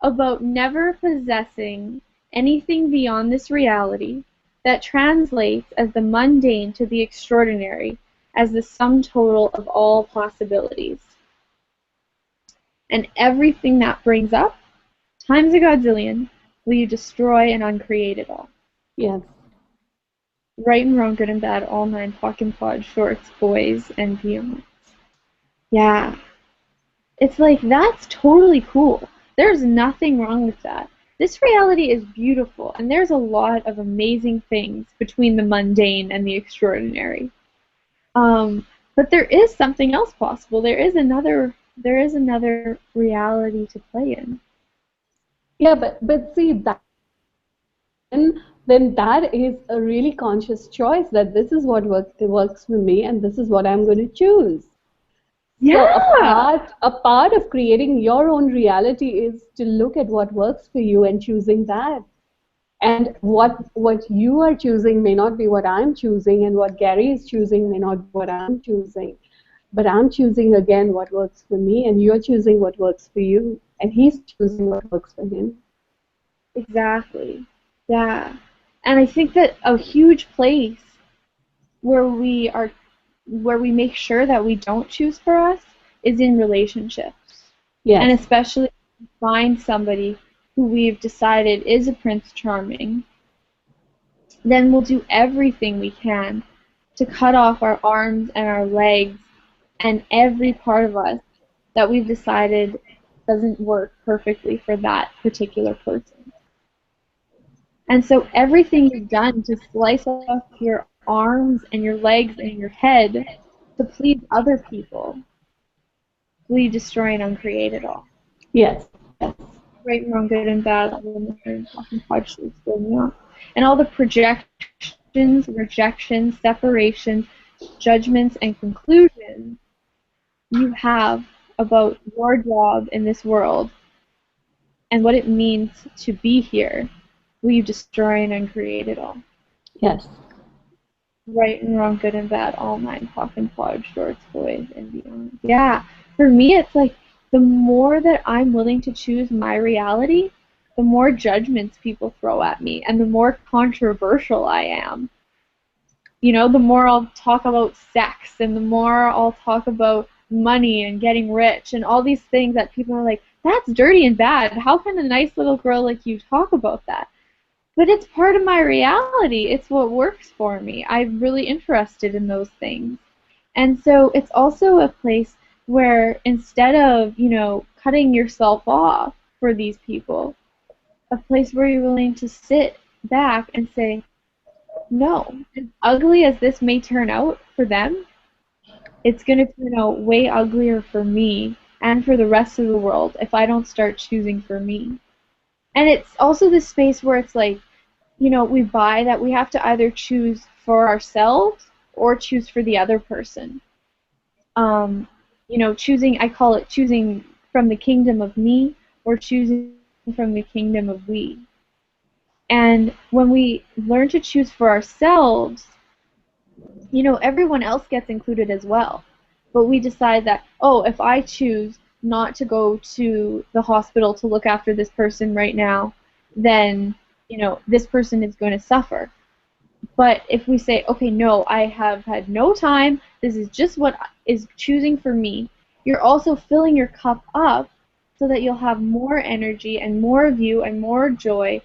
about never possessing anything beyond this reality that translates as the mundane to the extraordinary, as the sum total of all possibilities? And everything that brings up, times a godzillion, will you destroy and uncreate it all? Yes. Right and wrong, good and bad, all nine, POC and pod, shorts, boys, and beyond. Yeah. It's like, that's totally cool. There's nothing wrong with that. This reality is beautiful, and there's a lot of amazing things between the mundane and the extraordinary. But there is something else possible. There is another there is another reality to play in. Yeah, but see that then that is a really conscious choice that this is what works for me and this is what I'm going to choose. So Yeah, a part of creating your own reality is to look at what works for you and choosing that. And what you are choosing may not be what I'm choosing, and what Gary is choosing may not be what I'm choosing. But I'm choosing again what works for me, and you're choosing what works for you, and he's choosing what works for him. exactly. Yeah. And I think that a huge place where we are where we make sure that we don't choose for us is in relationships. And Yes, especially if we find somebody who we've decided is a Prince Charming, then we'll do everything we can to cut off our arms and our legs and every part of us that we've decided doesn't work perfectly for that particular person. And so everything you've done to slice off your arms and your legs and your head to please other people, will you destroy and uncreate it all? yes, yes, Right, wrong, good and bad, and talking podcasts going on. And all the projections, rejections, separations, judgments, and conclusions you have about your job in this world and what it means to be here, will you destroy and uncreate it all? yes, Right and wrong, good and bad, all nine, talk and pod, shorts, boys, and beyond. Yeah, for me, it's like the more that I'm willing to choose my reality, the more judgments people throw at me, and the more controversial I am. The more I'll talk about sex, and the more I'll talk about money and getting rich, and all these things that people are like, that's dirty and bad. How can a nice little girl like you talk about that? But it's part of my reality. It's what works for me. I'm really interested in those things. And so it's also a place where instead of, cutting yourself off for these people, a place where you're willing to sit back and say, no, as ugly as this may turn out for them, it's going to turn out way uglier for me and for the rest of the world if I don't start choosing for me. And it's also this space where it's like, we buy that we have to either choose for ourselves or choose for the other person. Choosing, I call it choosing from the kingdom of me or choosing from the kingdom of we. And when we learn to choose for ourselves, everyone else gets included as well. But we decide that, oh, if I choose not to go to the hospital to look after this person right now, then, this person is going to suffer. But if we say, okay, no, I have had no time, this is just what is choosing for me, you're also filling your cup up so that you'll have more energy and more of you and more joy,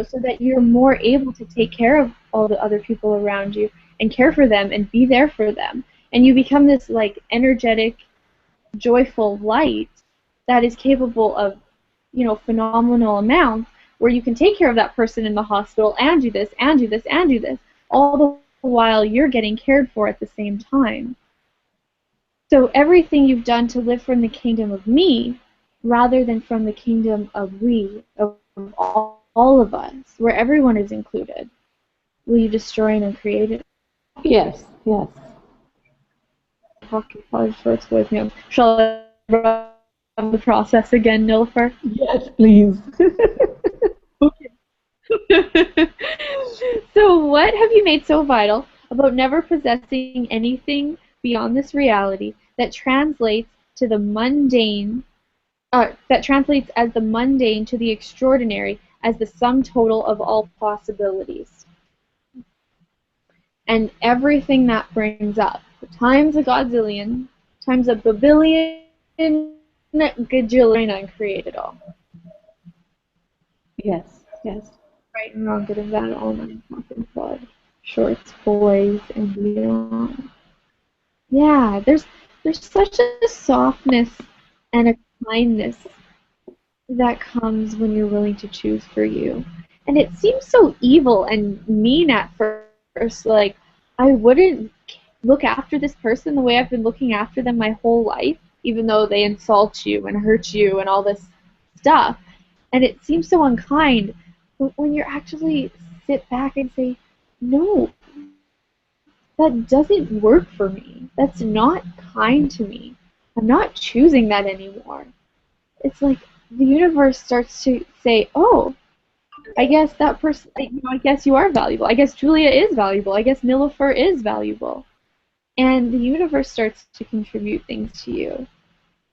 so that you're more able to take care of all the other people around you and care for them and be there for them. And you become this like energetic, joyful light that is capable of, phenomenal amounts where you can take care of that person in the hospital and do this and do this and do this, all the while you're getting cared for at the same time. So everything you've done to live from the kingdom of me rather than from the kingdom of we, of all of us, where everyone is included, will you destroy and uncreate it? yes, yes. Hockey college shorts with me. Shall I run the process again, Nilfer? Yes, please. Okay. So, what have you made so vital about never possessing anything beyond this reality that translates to the mundane, that translates as the mundane to the extraordinary as the sum total of all possibilities? And everything that brings up, times a godzillion, times a babillion, gajillion, and create it all. Yes, yes. Right and wrong, good and bad, all nine, talking blood, shorts, boys, and beyond. Yeah, there's such a softness and a kindness that comes when you're willing to choose for you. And it seems so evil and mean at first, like I wouldn't look after this person the way I've been looking after them my whole life. even though they insult you and hurt you and all this stuff. And it seems so unkind. But when you actually sit back and say, no, that doesn't work for me. That's not kind to me. I'm not choosing that anymore. It's like the universe starts to say, oh, I guess that person, I guess you are valuable. I guess Julia is valuable. I guess Nilofer is valuable. And the universe starts to contribute things to you.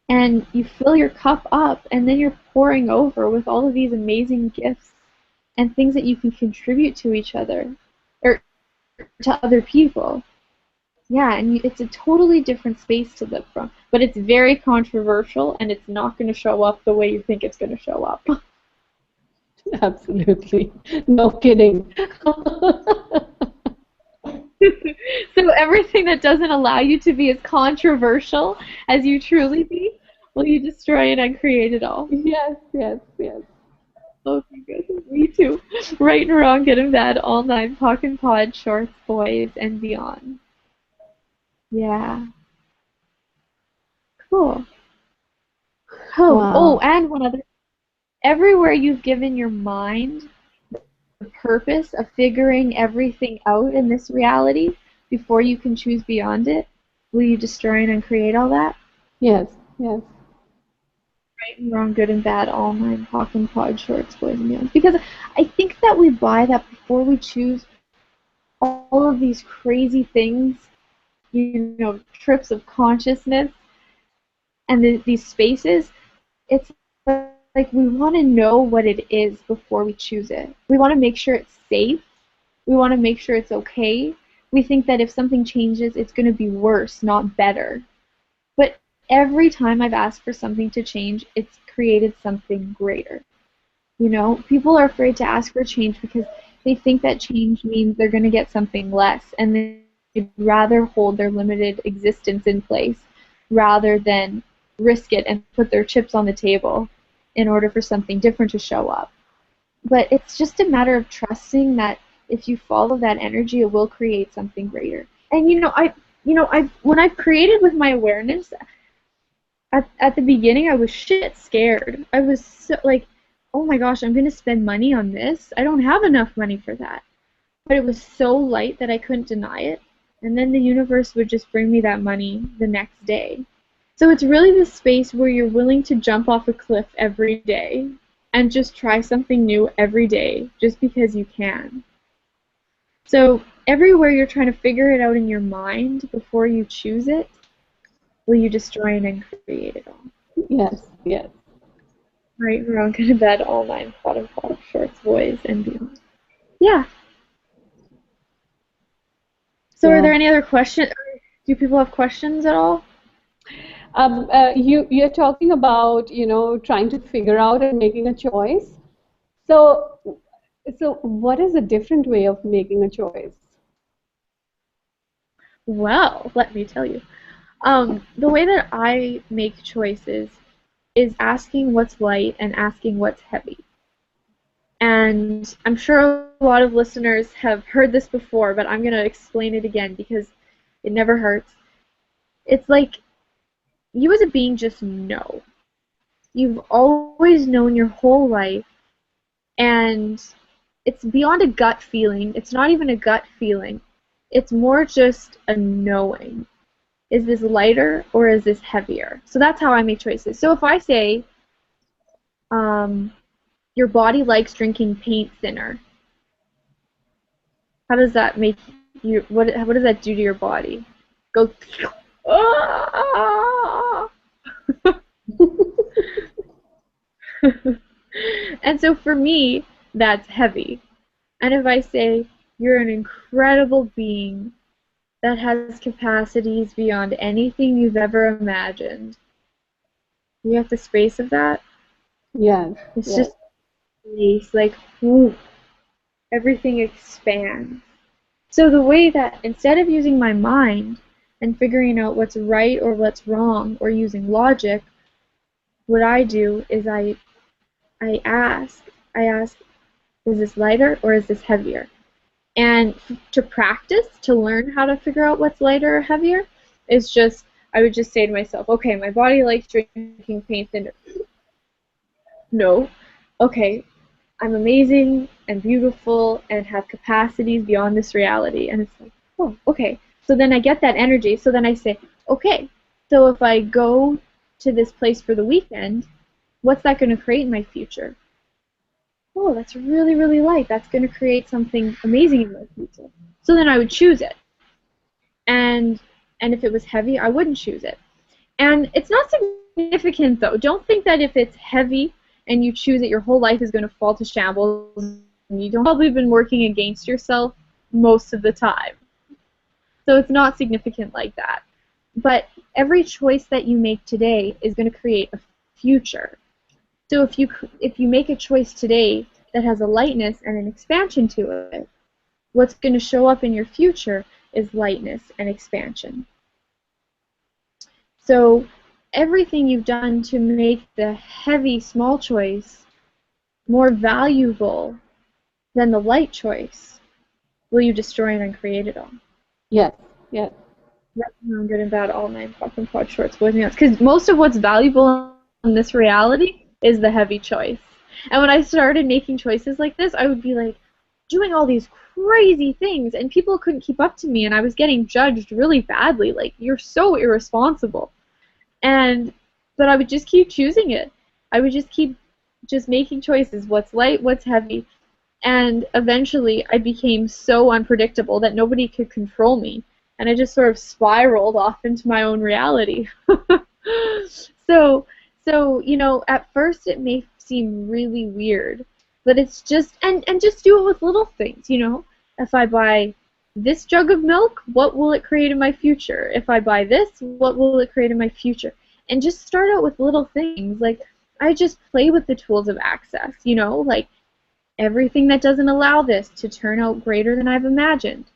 And you fill your cup up, and then you're pouring over with all of these amazing gifts and things that you can contribute to each other, or to other people. Yeah, and it's a totally different space to live from. But it's very controversial, and it's not going to show up the way you think it's going to show up. Absolutely. No kidding. So everything that doesn't allow you to be as controversial as you truly be, will you destroy and uncreate it all? Yes, yes, yes. Okay, good. Me too. Right and wrong, good and bad, all nine, pock and pod, shorts, boys, and beyond. Yeah. Cool. Oh, Wow. and one other. Everywhere you've given your mind the purpose of figuring everything out in this reality before you can choose beyond it, will you destroy and uncreate all that? Yes, yes. Right and wrong, good and bad, all nine, pock and pod, shorts, boys, and beyond. Because I think that we buy that before we choose all of these crazy things, trips of consciousness, and these spaces. It's like we want to know what it is before we choose it. We want to make sure it's safe. We want to make sure it's okay. We think that if something changes, it's going to be worse, not better. But every time I've asked for something to change, it's created something greater. People are afraid to ask for change because they think that change means they're going to get something less, and they'd rather hold their limited existence in place rather than risk it and put their chips on the table in order for something different to show up. But it's just a matter of trusting that if you follow that energy, it will create something greater. And when I've created with my awareness, at the beginning, I was shit scared. I was so like, oh my gosh, I'm gonna spend money on this. I don't have enough money for that. But it was so light that I couldn't deny it. And then the universe would just bring me that money the next day. So it's really this space where you're willing to jump off a cliff every day and just try something new every day just because you can. So everywhere you're trying to figure it out in your mind before you choose it, will you destroy and create it all? Yes, yes. Right, wrong, good and bad, all nine, pot and pot, shorts, boys, and beyond. Yeah. So are there any other questions? Do people have questions at all? You're talking about, trying to figure out and making a choice. So what is a different way of making a choice? Well, let me tell you. The way that I make choices is asking what's light and asking what's heavy. And I'm sure a lot of listeners have heard this before, but I'm going to explain it again because it never hurts. It's like you as a being just know. You've always known your whole life, and it's beyond a gut feeling. It's not even a gut feeling. It's more just a knowing. Is this lighter or is this heavier? So that's how I make choices. So if I say, your body likes drinking paint thinner, how does that make you? What does that do to your body? Go. Ah! And so for me, that's heavy. And if I say, you're an incredible being that has capacities beyond anything you've ever imagined, you have the space of that? Yes. It's yes. just space, like, whoo, everything expands. So the way that, instead of using my mind and figuring out what's right or what's wrong or using logic, what I do is I ask, is this lighter or is this heavier? And to practice, to learn how to figure out what's lighter or heavier, is just I would just say to myself, okay, my body likes drinking paint thinner. No. Okay, I'm amazing and beautiful and have capacities beyond this reality. And it's like, oh, okay. So then I get that energy. So then I say, okay, so if I go to this place for the weekend, what's that going to create in my future? Oh, that's really, really light. That's going to create something amazing in my future. So then I would choose it. And if it was heavy, I wouldn't choose it. And it's not significant, though. Don't think that if it's heavy and you choose it, your whole life is going to fall to shambles. And you don't probably been working against yourself most of the time. So it's not significant like that. But every choice that you make today is going to create a future. So if you make a choice today that has a lightness and an expansion to it, what's going to show up in your future is lightness and expansion. So everything you've done to make the heavy small choice more valuable than the light choice, will you destroy and uncreate it all? Yes, yes. I'm good and bad, all nine fucking quad shorts, boys and girls. Because most of what's valuable in this reality is the heavy choice. And when I started making choices like this, I would be like doing all these crazy things, and people couldn't keep up to me, and I was getting judged really badly. Like, you're so irresponsible. But I would just keep choosing it. I would just keep making choices. What's light, what's heavy. And eventually I became so unpredictable that nobody could control me. And I just sort of spiraled off into my own reality. So, you know, at first it may seem really weird, but it's just, and just do it with little things, you know. If I buy this jug of milk, what will it create in my future? If I buy this, what will it create in my future? And just start out with little things. Like, I just play with the tools of access, you know, like everything that doesn't allow this to turn out greater than I've imagined.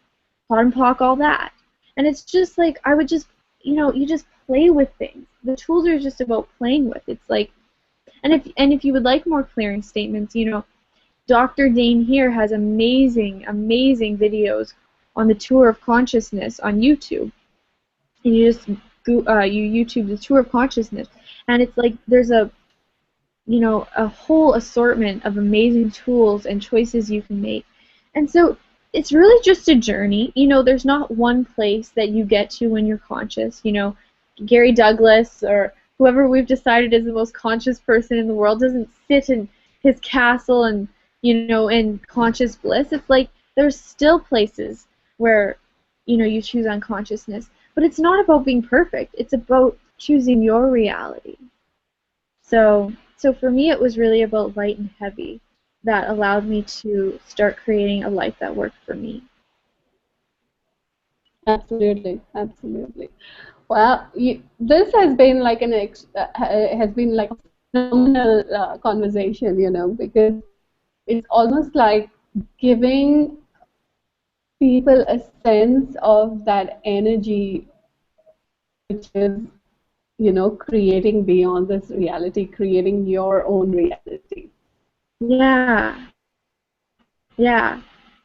Pot and pock, all that. And it's just like, I would just, you know, you just play with things. The tools are just about playing with. It's like, and if you would like more clearing statements, you know, Dr. Dane here has amazing, amazing videos on the tour of consciousness on YouTube. And you just you YouTube the tour of consciousness, and it's like there's a, you know, a whole assortment of amazing tools and choices you can make. And so it's really just a journey. You know, there's not one place that you get to when you're conscious. You know, Gary Douglas or whoever we've decided is the most conscious person in the world doesn't sit in his castle and, you know, in conscious bliss. It's like there's still places where, you know, you choose unconsciousness. But it's not about being perfect. It's about choosing your reality. So for me, it was really about light and heavy that allowed me to start creating a life that worked for me. Absolutely, absolutely. Well, this has been like has been like a phenomenal conversation, you know, because it's almost like giving people a sense of that energy, which is, you know, creating beyond this reality, creating your own reality. Yeah. Yeah.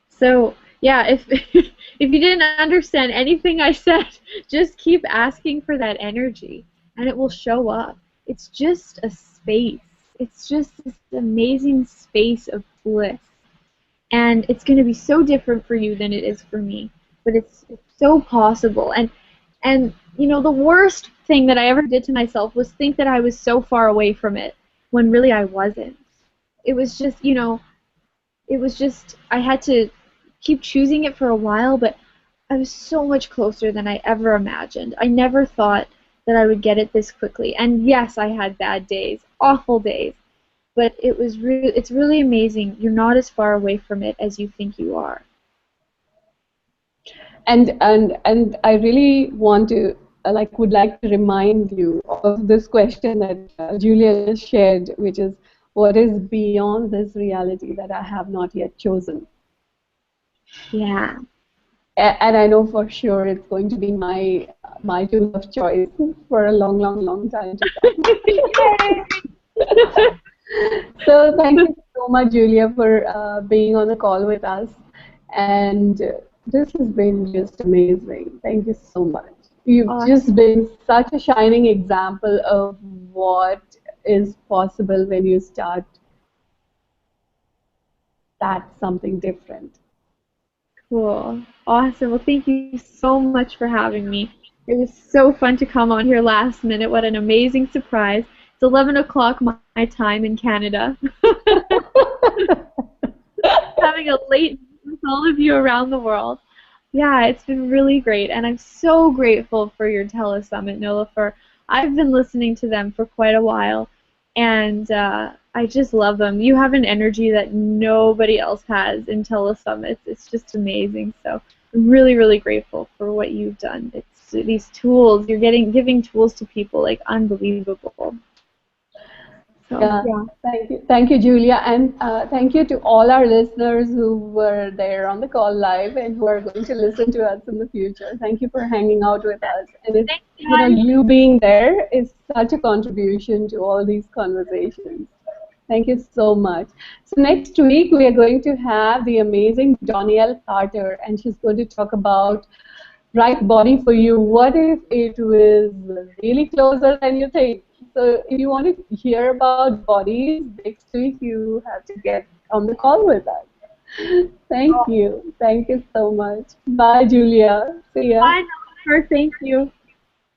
So, yeah, if if you didn't understand anything I said, just keep asking for that energy and it will show up. It's just a space. It's just this amazing space of bliss. And it's going to be so different for you than it is for me, but it's so possible. And you know, the worst thing that I ever did to myself was think that I was so far away from it when really I wasn't. It was just, you know, it was just, I had to keep choosing it for a while, but I was so much closer than I ever imagined. I never thought that I would get it this quickly. And yes, I had bad days, awful days, but it's really amazing. You're not as far away from it as you think you are. And I really want to would like to remind you of this question that Julia just shared, which is, what is beyond this reality that I have not yet chosen? Yeah. And I know for sure it's going to be my tool of choice for a long, long, long time to come. So thank you so much, Julia, for being on the call with us. And this has been just amazing. Thank you so much. You've Awesome. just been such a shining example of what is possible when you start that something different. Cool. Awesome. Well, thank you so much for having me. It was so fun to come on here last minute. What an amazing surprise. It's 11 o'clock my time in Canada. Having a late night with all of you around the world. Yeah, it's been really great, and I'm so grateful for your telesummit, Nola. For I've been listening to them for quite a while, and I just love them. You have an energy that nobody else has in telesummits. It's just amazing. So I'm really, really grateful for what you've done. It's these tools you're giving tools to people like unbelievable. So Yeah, yeah. thank you, Julia, and thank you to all our listeners who were there on the call live and who are going to listen to us in the future. Thank you for hanging out with us, and it's, Thanks, you know, guys. you being there is such a contribution to all these conversations. Thank you so much. So next week we are going to have the amazing Donielle Carter, and she's going to talk about right body for you. What if it was really closer than you think? So if you want to hear about bodies, next week you have to get on the call with us. Thank you. Thank you so much. Bye, Julia. See ya. Bye, Nola. Thank you.